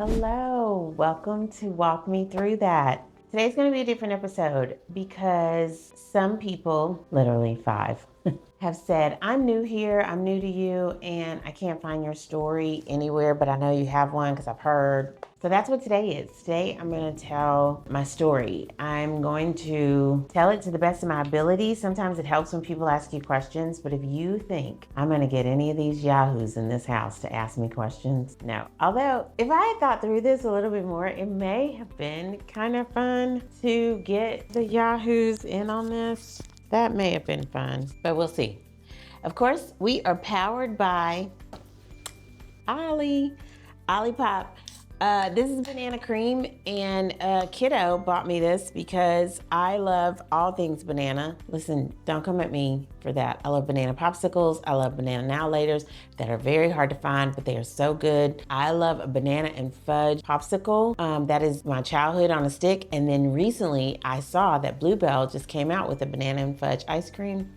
Hello, welcome to Walk Me Through That. Today's going to be a different episode because some people, literally 5, have said, I'm new here, I'm new to you, and I can't find your story anywhere, but I know you have one because I've heard. So that's what today is. Today I'm going to tell my story. I'm going to tell it to the best of my ability. Sometimes it helps when people ask you questions, but if you think I'm going to get any of these yahoos in this house to ask me questions, no. Although, if I had thought through this a little bit more, it may have been kind of fun to get the yahoos in on this. That may have been fun, but we'll see. Of course, we are powered by Olipop. This is banana cream, and Kiddo bought me this because I love all things banana. Listen, don't come at me for that. I love banana popsicles. I love banana now laters that are very hard to find, but they are so good. I love a banana and fudge popsicle. That is my childhood on a stick. And then recently I saw that Bluebell just came out with a banana and fudge ice cream.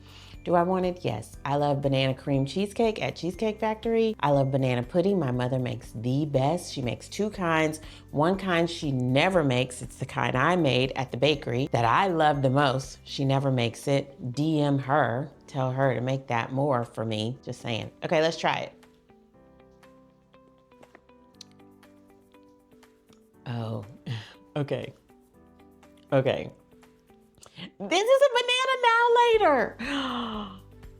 Do I want it? Yes. I love banana cream cheesecake at Cheesecake Factory. I love banana pudding. My mother makes the best. She makes 2 kinds. One kind she never makes. It's the kind I made at the bakery that I love the most. She never makes it. DM her. Tell her to make that more for me. Just saying. Okay, let's try it. Oh, okay. Okay. This is a banana now later.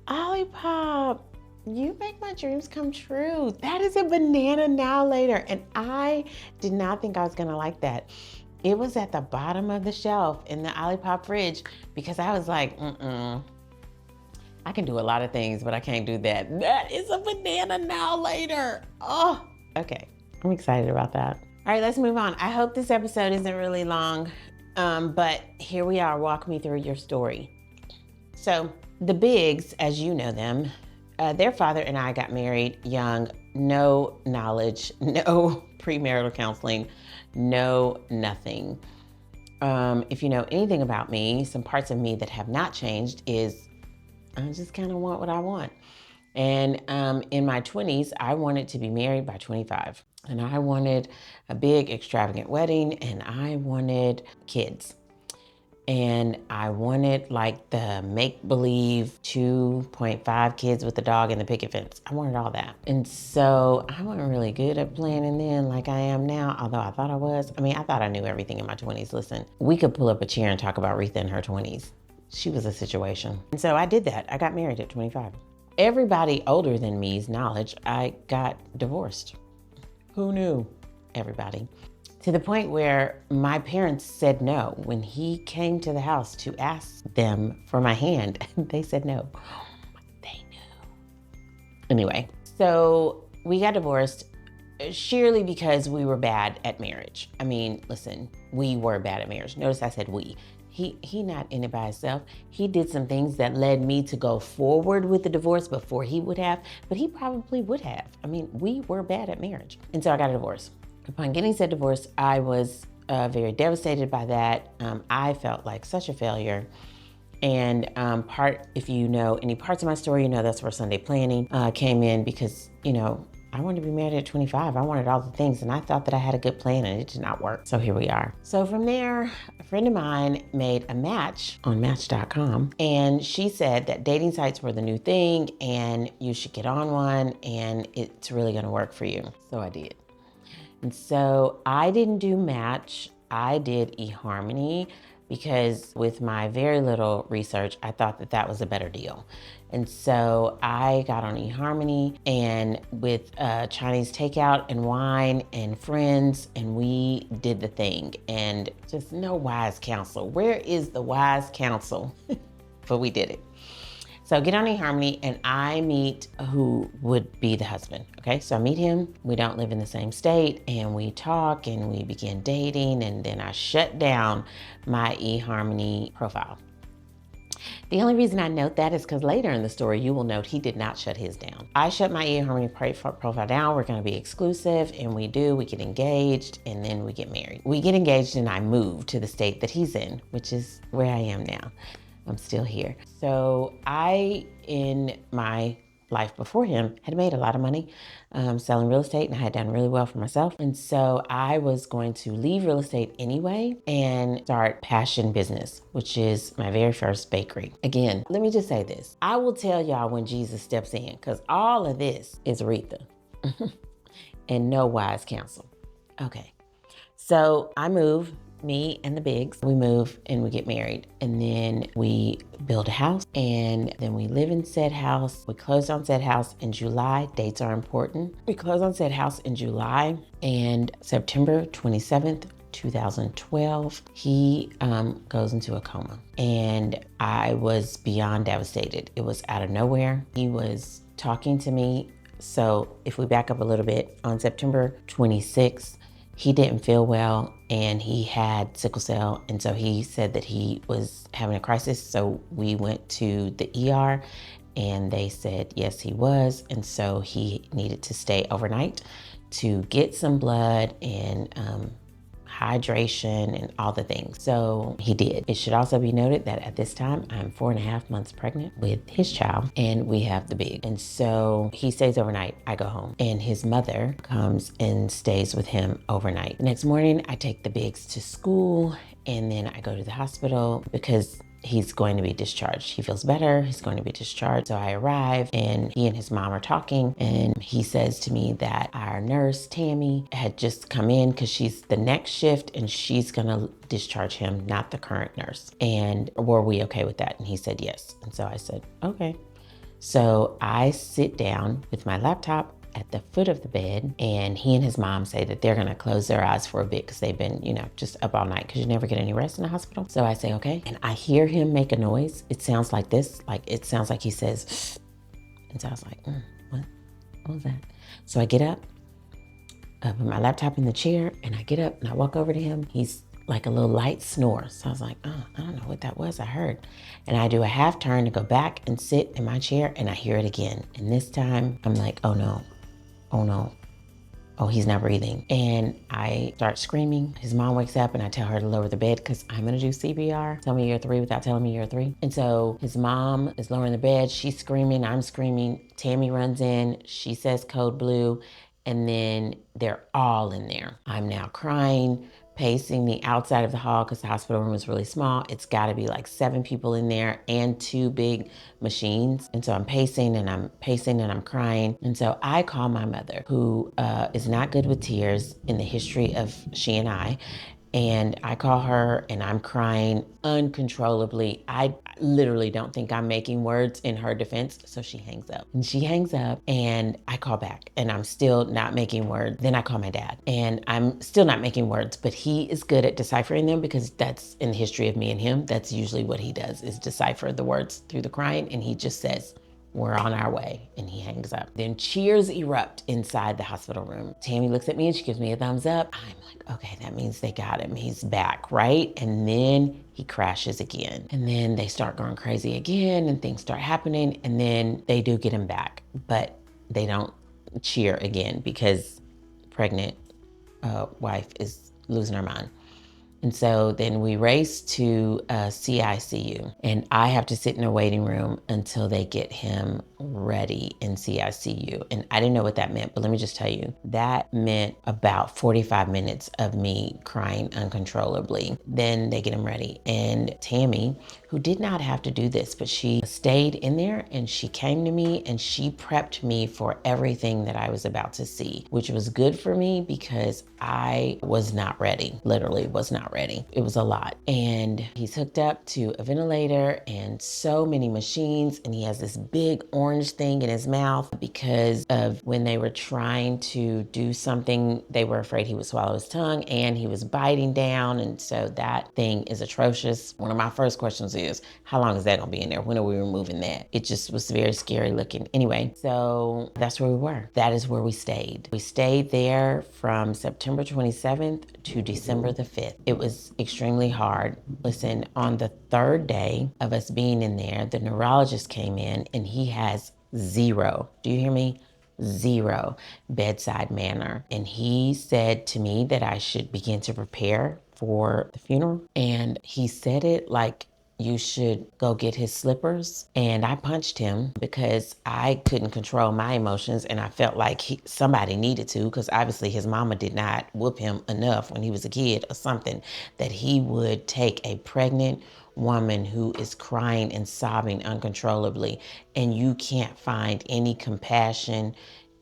Olipop, you make my dreams come true. That is a banana now later. And I did not think I was gonna like that. It was at the bottom of the shelf in the Olipop fridge because I was like, I can do a lot of things, but I can't do that. That is a banana now later. Oh, okay. I'm excited about that. All right, let's move on. I hope this episode isn't really long. But here we are, walk me through your story. So the Biggs, as you know them, their father and I got married young, no knowledge, no premarital counseling, no nothing. If you know anything about me, some parts of me that have not changed is I just kind of want what I want. And in my 20s, I wanted to be married by 25. And I wanted a big extravagant wedding, and I wanted kids. And I wanted like the make-believe 2.5 kids with the dog and the picket fence. I wanted all that. And so I wasn't really good at planning then like I am now, although I thought I was. I mean, I thought I knew everything in my 20s. Listen, we could pull up a chair and talk about Retha in her 20s. She was a situation. And so I did that. I got married at 25. Everybody older than me's knowledge, I got divorced. Who knew? Everybody. To the point where my parents said no. When he came to the house to ask them for my hand, they said no. They knew. Anyway, so we got divorced sheerly because we were bad at marriage. I mean, listen, we were bad at marriage. Notice I said we. He not in it by himself. He did some things that led me to go forward with the divorce before he would have, but he probably would have. I mean, we were bad at marriage. And so I got a divorce. Upon getting said divorce, I was very devastated by that. I felt like such a failure. And if you know any parts of my story, you know that's where Sunday planning came in because, I wanted to be married at 25. I wanted all the things, and I thought that I had a good plan, and it did not work. So here we are. So from there, a friend of mine made a match on Match.com, and she said that dating sites were the new thing, and you should get on one, and it's really gonna work for you. So I did. And so I didn't do Match. I did eHarmony because with my very little research, I thought that that was a better deal. And so I got on eHarmony and with Chinese takeout and wine and friends, and we did the thing. And just no wise counsel. Where is the wise counsel? But we did it. So get on eHarmony and I meet who would be the husband, okay? So I meet him, we don't live in the same state, and we talk and we begin dating, and then I shut down my eHarmony profile. The only reason I note that is because later in the story, you will note he did not shut his down. I shut my eHarmony profile down. We're gonna be exclusive, and we get engaged, and then we get married. We get engaged and I move to the state that he's in, which is where I am now. I'm still here. So I, in my life before him had made a lot of money selling real estate, and I had done really well for myself. And so I was going to leave real estate anyway and start passion business, which is my very first bakery. Again, let me just say this. I will tell y'all when Jesus steps in, because all of this is Retha and no wise counsel. Okay, so I move, me and the Bigs, we move and we get married, and then we build a house, and then we live in said house. We closed on said house in July. Dates are important. We closed on said house in July, and September 27th, 2012, he goes into a coma, and I was beyond devastated. It was out of nowhere. He was talking to me. So if we back up a little bit, on September 26th, he didn't feel well and he had sickle cell. And so he said that he was having a crisis. So we went to the ER and they said, yes, he was. And so he needed to stay overnight to get some blood and hydration and all the things. So he did. It should also be noted that at this time, I'm 4.5 months pregnant with his child, and we have the Big. And so he stays overnight. I go home, and his mother comes and stays with him overnight. The next morning, I take the Bigs to school, and then I go to the hospital because he's going to be discharged. He feels better, he's going to be discharged. So I arrive and he and his mom are talking, and he says to me that our nurse, Tammy, had just come in because she's the next shift and she's gonna discharge him, not the current nurse. And were we okay with that? And he said yes. And so I said, okay. So I sit down with my laptop at the foot of the bed, and he and his mom say that they're gonna close their eyes for a bit because they've been, just up all night because you never get any rest in the hospital. So I say, okay. And I hear him make a noise. It sounds like this, it sounds like he says, and so I was like, what was that? So I get up, I put my laptop in the chair, and I get up and I walk over to him. He's like a little light snore. So I was like, oh, I don't know what that was I heard. And I do a half turn to go back and sit in my chair, and I hear it again. And this time I'm like, oh no, oh, he's not breathing. And I start screaming. His mom wakes up and I tell her to lower the bed because I'm gonna do CPR. Tell me you're 3 without telling me you're 3. And so his mom is lowering the bed. She's screaming, I'm screaming. Tammy runs in, she says code blue, and then they're all in there. I'm now crying, pacing the outside of the hall because the hospital room is really small. It's gotta be like 7 people in there and 2 big machines. And so I'm pacing and I'm crying. And so I call my mother, who is not good with tears in the history of she and I. And I call her and I'm crying uncontrollably. I literally don't think I'm making words in her defense. So she hangs up. And she hangs up and I call back and I'm still not making words. Then I call my dad and I'm still not making words, but he is good at deciphering them because that's in the history of me and him. That's usually what he does, is decipher the words through the crying. And he just says, we're on our way, and he hangs up. Then cheers erupt inside the hospital room. Tammy looks at me and she gives me a thumbs up. I'm like, okay, that means they got him. He's back, right? And then he crashes again. And then they start going crazy again and things start happening. And then they do get him back, but they don't cheer again because pregnant wife is losing her mind. And so then we race to CICU, and I have to sit in a waiting room until they get him ready in CICU. And I didn't know what that meant, but let me just tell you, that meant about 45 minutes of me crying uncontrollably. Then they get him ready. And Tammy, who did not have to do this, but she stayed in there and she came to me and she prepped me for everything that I was about to see, which was good for me because I was not ready, literally was not ready. It was a lot. And he's hooked up to a ventilator and so many machines, and he has this big orange thing in his mouth because of when they were trying to do something, they were afraid he would swallow his tongue, and he was biting down, and so that thing is atrocious. One of my first questions is, how long is that gonna be in there? When are we removing that? It just was very scary looking. Anyway, so that's where we were. That is where we stayed. We stayed there from September 27th to December the 5th. It was extremely hard. Listen, on the 3rd day of us being in there, the neurologist came in and he has 0, do you hear me? 0 bedside manner. And he said to me that I should begin to prepare for the funeral. And he said it like you should go get his slippers. And I punched him because I couldn't control my emotions, and I felt like somebody needed to, because obviously his mama did not whoop him enough when he was a kid or something, that he would take a pregnant woman who is crying and sobbing uncontrollably, and you can't find any compassion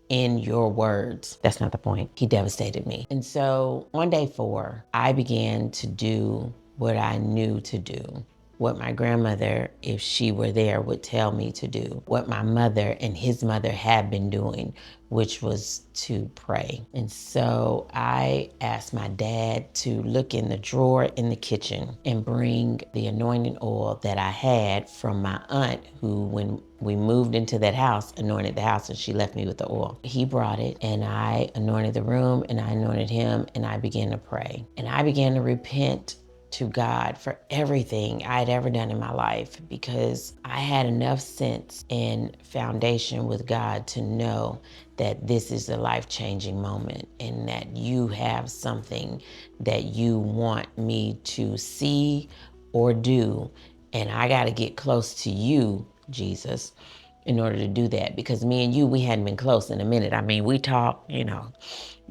in your words. That's not the point. He devastated me. And so on day 4, I began to do what I knew to do, what my grandmother, if she were there, would tell me to do, what my mother and his mother had been doing, which was to pray. And so I asked my dad to look in the drawer in the kitchen and bring the anointing oil that I had from my aunt, who, when we moved into that house, anointed the house, and she left me with the oil. He brought it, and I anointed the room, and I anointed him, and I began to pray. And I began to repent to God for everything I had ever done in my life, because I had enough sense and foundation with God to know that this is a life-changing moment, and that you have something that you want me to see or do, and I got to get close to you, Jesus, in order to do that, because me and you, we hadn't been close in a minute. I mean, we talk,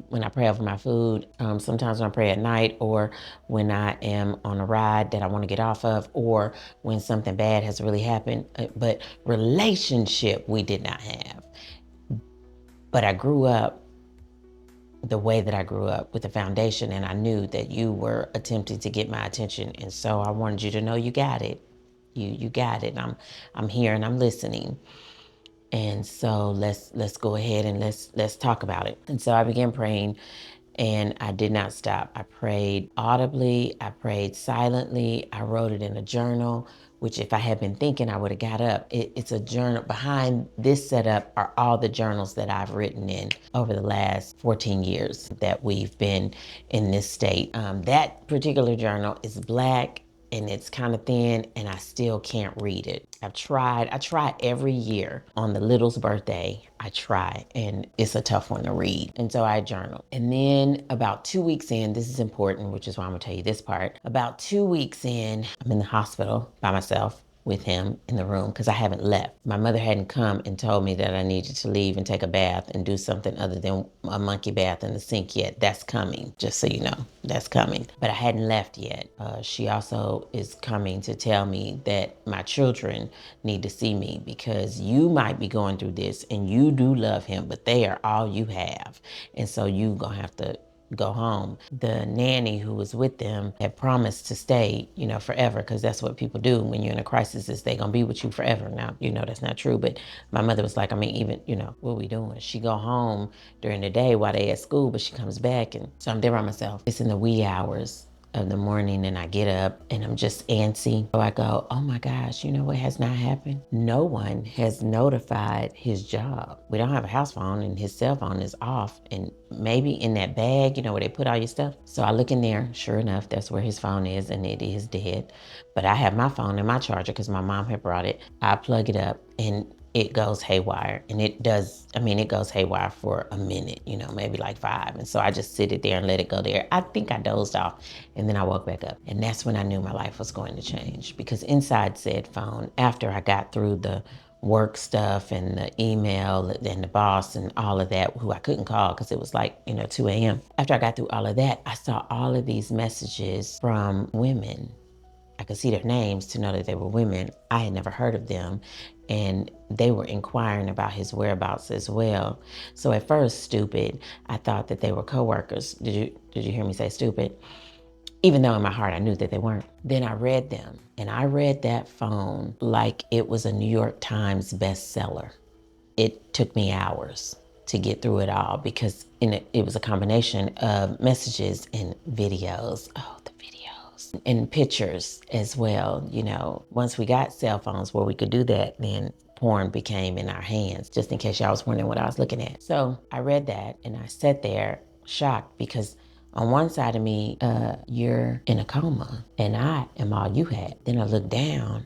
when I pray over my food, sometimes when I pray at night, or when I am on a ride that I want to get off of, or when something bad has really happened. But relationship, we did not have. But I grew up the way that I grew up, with the foundation, and I knew that you were attempting to get my attention, and so I wanted you to know you got it. You got it. I'm here and I'm listening. And so let's go ahead and let's talk about it. And so I began praying, and I did not stop. I prayed audibly, I prayed silently, I wrote it in a journal, which if I had been thinking, I would have got up. It's a journal. Behind this setup are all the journals that I've written in over the last 14 years that we've been in this state. That particular journal is black, and it's kind of thin, and I still can't read it. I try every year on the little's birthday. I try, and it's a tough one to read. And so I journal. And then about 2 weeks in, this is important, which is why I'm gonna tell you this part. About 2 weeks in, I'm in the hospital by myself with him in the room, because I haven't left. My mother hadn't come and told me that I needed to leave and take a bath and do something other than a monkey bath in the sink yet. That's coming, just so you know, that's coming. But I hadn't left yet. She also is coming to tell me that my children need to see me, because you might be going through this and you do love him, but they are all you have. And so you gonna have to go home. The nanny who was with them had promised to stay, forever, because that's what people do when you're in a crisis, is they gonna be with you forever. Now, that's not true, but my mother was like, even, what are we doing? She go home during the day while they at school, but she comes back, and so I'm there by myself. It's in the wee hours of the morning, and I get up and I'm just antsy. So I go, oh my gosh, you know what has not happened? No one has notified his job. We don't have a house phone, and his cell phone is off, and maybe in that bag, where they put all your stuff. So I look in there, sure enough, that's where his phone is, and it is dead. But I have my phone and my charger, because my mom had brought it. I plug it up, and it goes haywire. And it goes haywire for a minute, maybe like 5. And so I just sit it there and let it go there. I think I dozed off, and then I woke back up. And that's when I knew my life was going to change, because inside said phone, after I got through the work stuff and the email and the boss and all of that, who I couldn't call because it was like, 2 a.m. After I got through all of that, I saw all of these messages from women. I could see their names to know that they were women. I had never heard of them, and they were inquiring about his whereabouts as well. So at first, stupid, I thought that they were coworkers. Did you hear me say stupid? Even though in my heart I knew that they weren't. Then I read them, and I read that phone like it was a New York Times bestseller. It took me hours to get through it all, because it was a combination of messages and videos. Oh, the videos. And pictures as well. Once we got cell phones where we could do that, then porn became in our hands, just in case y'all was wondering what I was looking at. So I read that, and I sat there shocked, because on one side of me, you're in a coma, and I am all you had. Then I look down,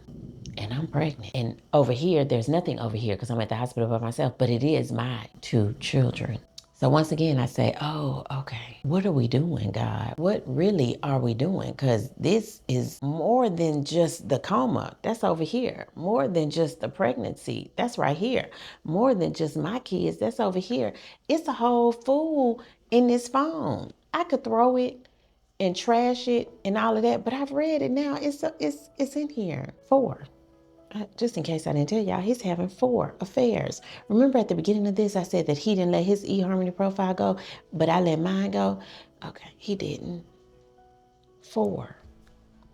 and I'm pregnant. And over here, there's nothing over here, because I'm at the hospital by myself, but it is my 2 children. So once again, I say, oh, okay, what are we doing, God? What really are we doing? Because this is more than just the coma. That's over here. More than just the pregnancy. That's right here. More than just my kids. That's over here. It's a whole fool in this phone. I could throw it and trash it and all of that, but I've read it now. It's in here. 4. Just in case I didn't tell y'all, he's having 4 affairs. Remember at the beginning of this, I said that he didn't let his eHarmony profile go, but I let mine go. Okay, he didn't. 4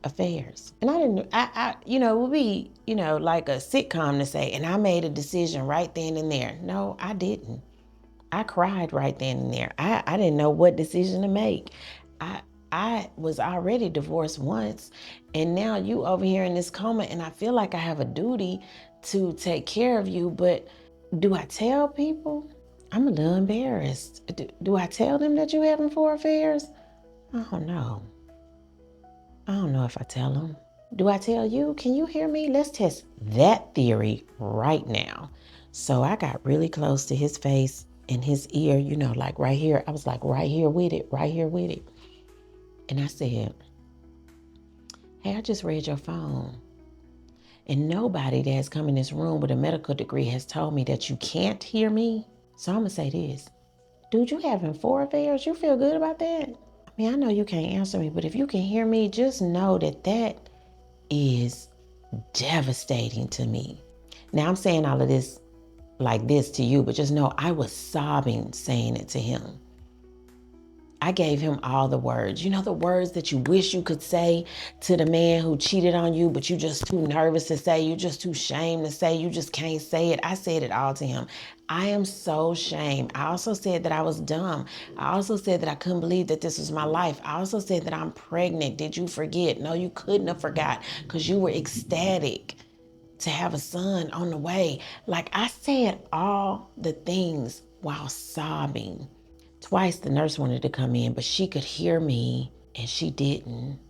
affairs. And I didn't, it would be, like a sitcom to say, and I made a decision right then and there. No, I didn't. I cried right then and there. I didn't know what decision to make. I was already divorced once, and now you over here in this coma, and I feel like I have a duty to take care of you, but do I tell people? I'm a little embarrassed. Do I tell them that you're having 4 affairs? I don't know. I don't know if I tell them. Do I tell you? Can you hear me? Let's test that theory right now. So I got really close to his face and his ear, like right here. I was like right here with it, right here with it. And I said, hey, I just read your phone. And nobody that has come in this room with a medical degree has told me that you can't hear me. So I'm going to say this. Dude, you having 4 affairs? You feel good about that? I mean, I know you can't answer me, but if you can hear me, just know that that is devastating to me. Now, I'm saying all of this like this to you, but just know I was sobbing saying it to him. I gave him all the words. The words that you wish you could say to the man who cheated on you, but you just too nervous to say, you just too ashamed to say, you just can't say it. I said it all to him. I am so ashamed. I also said that I was dumb. I also said that I couldn't believe that this was my life. I also said that I'm pregnant. Did you forget? No, you couldn't have forgot because you were ecstatic to have a son on the way. Like I said all the things while sobbing. Twice the nurse wanted to come in, but she could hear me and she didn't.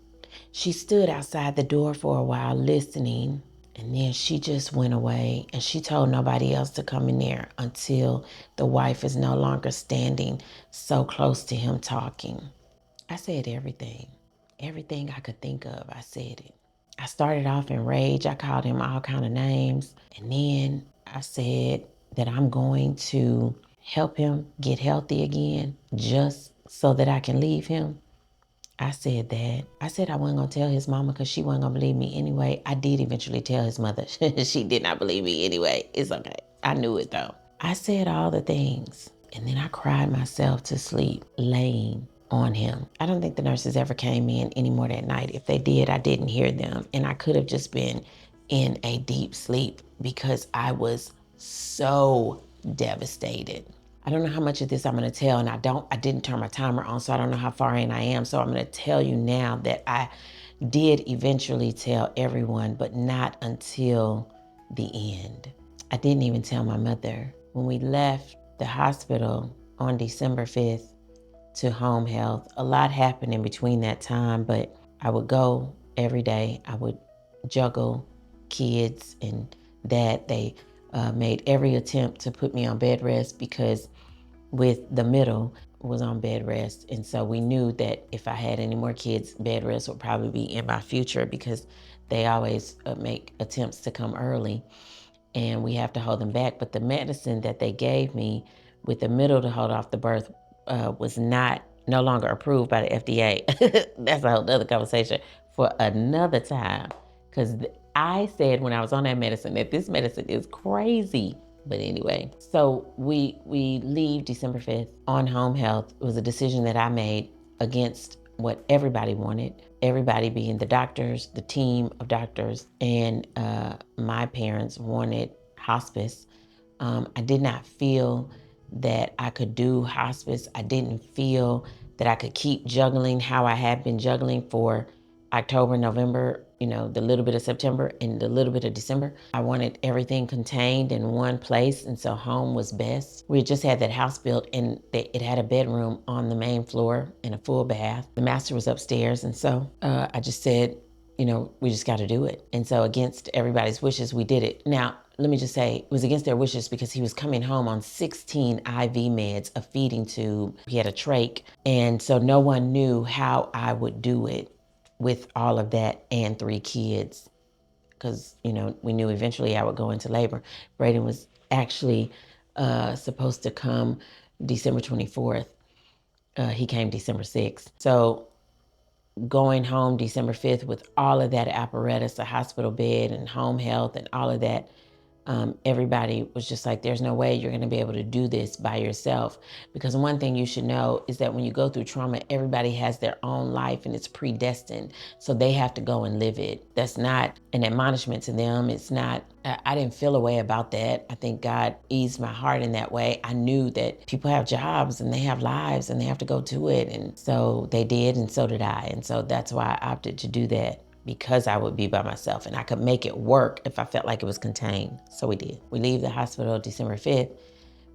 She stood outside the door for a while listening, and then she just went away and she told nobody else to come in there until the wife is no longer standing so close to him talking. I said everything. Everything I could think of, I said it. I started off in rage. I called him all kind of names. And then I said that I'm going to help him get healthy again just so that I can leave him. I said that. I said I wasn't going to tell his mama because she wasn't going to believe me anyway. I did eventually tell his mother. She did not believe me anyway. It's okay. I knew it though. I said all the things. And then I cried myself to sleep laying on him. I don't think the nurses ever came in anymore that night. If they did, I didn't hear them. And I could have just been in a deep sleep because I was so devastated. I don't know how much of this I'm going to tell, and I didn't turn my timer on, so I don't know how far in I am. So I'm going to tell you now that I did eventually tell everyone, but not until the end. I didn't even tell my mother. When we left the hospital on December 5th to home health, a lot happened in between that time, but I would go every day. I would juggle kids and dad. They made every attempt to put me on bed rest because with the middle was on bed rest. And so we knew that if I had any more kids, bed rest would probably be in my future because they always make attempts to come early and we have to hold them back. But the medicine that they gave me with the middle to hold off the birth was no longer approved by the FDA. That's a whole other conversation for another time. Because I said when I was on that medicine that this medicine is crazy. But anyway, so we leave December 5th on home health. It was a decision that I made against what everybody wanted. Everybody being the doctors, the team of doctors, and my parents wanted hospice. I did not feel that I could do hospice. I didn't feel that I could keep juggling how I had been juggling for October, November, the little bit of September and the little bit of December. I wanted everything contained in one place, and so home was best. We just had that house built, and it had a bedroom on the main floor and a full bath. The master was upstairs, and so I just said, we just got to do it. And so against everybody's wishes, we did it. Now, let me just say, it was against their wishes because he was coming home on 16 IV meds, a feeding tube. He had a trach. And so no one knew how I would do it with all of that and 3 kids. Because, we knew eventually I would go into labor. Braden was actually supposed to come December 24th. He came December 6th. So going home December 5th with all of that apparatus, a hospital bed and home health and all of that, everybody was just like, there's no way you're going to be able to do this by yourself. Because one thing you should know is that when you go through trauma, everybody has their own life and it's predestined. So they have to go and live it. That's not an admonishment to them. It's not, I didn't feel a way about that. I think God eased my heart in that way. I knew that people have jobs and they have lives and they have to go to it. And so they did, and so did I. And so that's why I opted to do that, because I would be by myself and I could make it work if I felt like it was contained. So we did. We leave the hospital December 5th.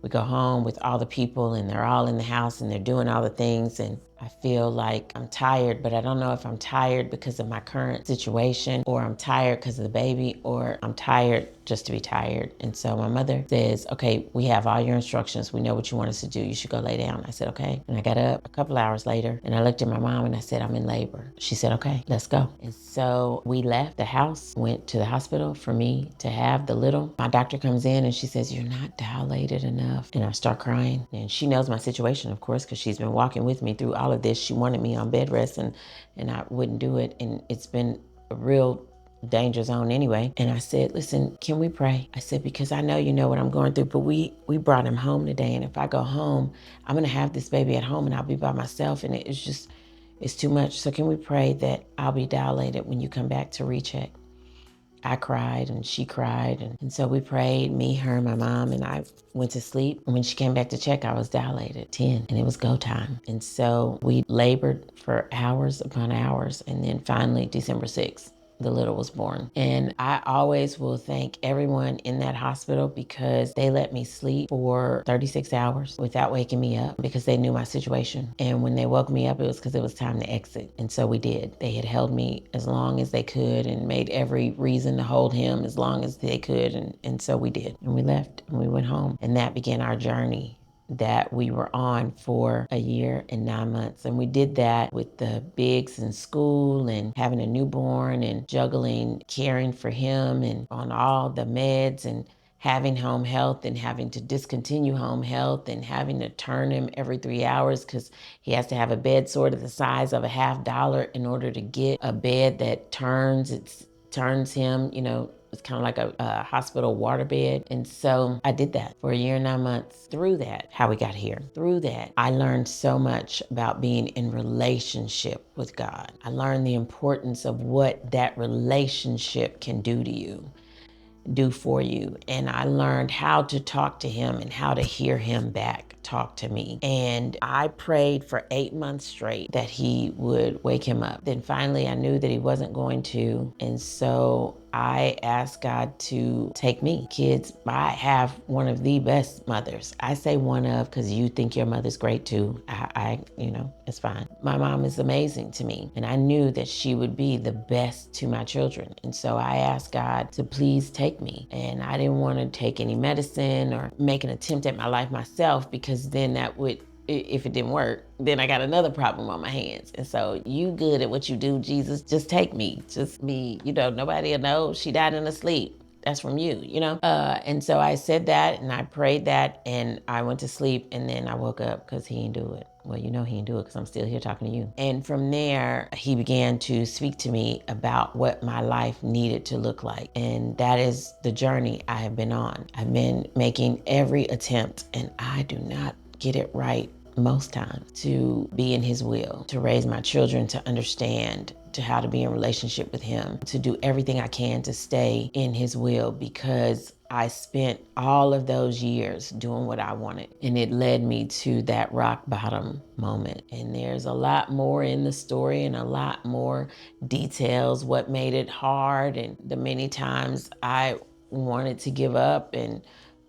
We go home with all the people and they're all in the house and they're doing all the things. And I feel like I'm tired, but I don't know if I'm tired because of my current situation, or I'm tired because of the baby, or I'm tired just to be tired. And so my mother says, okay, we have all your instructions. We know what you want us to do. You should go lay down. I said, okay. And I got up a couple hours later and I looked at my mom and I said, I'm in labor. She said, okay, let's go. And so we left the house, went to the hospital for me to have the little. My doctor comes in and she says, you're not dilated enough. And I start crying. And she knows my situation, of course, because she's been walking with me through all of this. She wanted me on bed rest and I wouldn't do it. And it's been a real danger zone anyway. And I said, listen, can we pray? I said, because I know you know what I'm going through, but we brought him home today. And if I go home, I'm going to have this baby at home and I'll be by myself. And it's too much. So can we pray that I'll be dilated when you come back to recheck? I cried and she cried. And so we prayed, me, her, my mom, and I went to sleep. And when she came back to check, I was dilated, 10, and it was go time. And so we labored for hours upon hours. And then finally, December 6th, the little was born. And I always will thank everyone in that hospital because they let me sleep for 36 hours without waking me up, because they knew my situation. And when they woke me up, it was because it was time to exit. And so we did. They had held me as long as they could and made every reason to hold him as long as they could. And so we did. And we left and we went home. And that began our journey that we were on for a year and 9 months. And we did that with the bigs in school and having a newborn and juggling caring for him and on all the meds and having home health and having to discontinue home health and having to turn him every 3 hours because he has to have a bed sort of the size of a $50 in order to get a bed that turns him, it's kind of like a hospital waterbed. And so I did that for a year and 9 months. Through that, how we got here, through that, I learned so much about being in relationship with God. I learned the importance of what that relationship can do for you. And I learned how to talk to him and how to hear him back talk to me. And I prayed for 8 months straight that he would wake him up. Then finally I knew that he wasn't going to. And so I asked God to take me. Kids, I have one of the best mothers. I say one of because you think your mother's great too. It's fine. My mom is amazing to me. And I knew that she would be the best to my children. And so I asked God to please take me. And I didn't want to take any medicine or make an attempt at my life myself, because then that would, if it didn't work, then I got another problem on my hands. And so, you good at what you do, Jesus, just take me. Just me, nobody will know she died in her sleep. That's from you, And so I said that and I prayed that and I went to sleep, and then I woke up because he didn't do it. Well, he didn't do it because I'm still here talking to you. And from there, he began to speak to me about what my life needed to look like. And that is the journey I have been on. I've been making every attempt, and I do not get it right most times, to be in his will, to raise my children, to understand, to how to be in relationship with him, to do everything I can to stay in his will, because I spent all of those years doing what I wanted, and it led me to that rock bottom moment. And there's a lot more in the story and a lot more details, what made it hard and the many times I wanted to give up and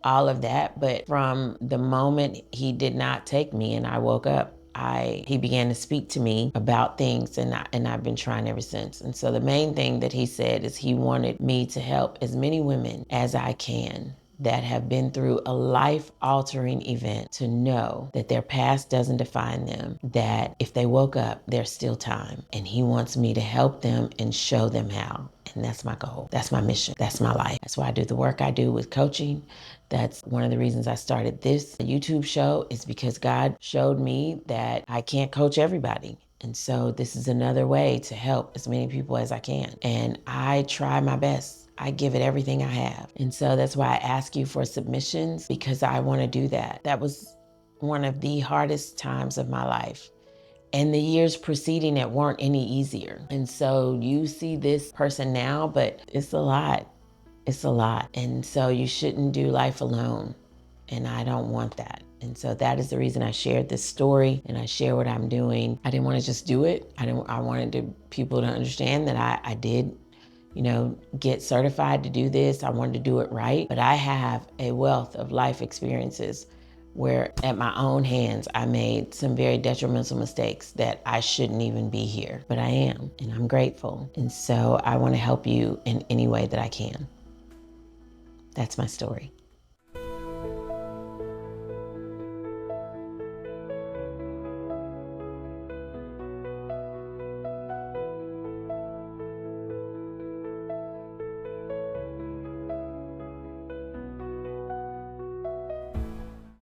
all of that. But from the moment he did not take me and I woke up, he began to speak to me about things, and I've been trying ever since. And so the main thing that he said is he wanted me to help as many women as I can that have been through a life-altering event to know that their past doesn't define them, that if they woke up, there's still time. And he wants me to help them and show them how. And that's my goal. That's my mission. That's my life. That's why I do the work I do with coaching. That's one of the reasons I started this YouTube show, is because God showed me that I can't coach everybody. And so this is another way to help as many people as I can. And I try my best. I give it everything I have. And so that's why I ask you for submissions, because I want to do that. That was one of the hardest times of my life. And the years preceding it weren't any easier. And so you see this person now, but it's a lot. It's a lot. And so you shouldn't do life alone. And I don't want that. And so that is the reason I shared this story and I share what I'm doing. I didn't want to just do it. I wanted people to understand that I did, get certified to do this. I wanted to do it right. But I have a wealth of life experiences where at my own hands, I made some very detrimental mistakes that I shouldn't even be here. But I am, and I'm grateful. And so I want to help you in any way that I can. That's my story.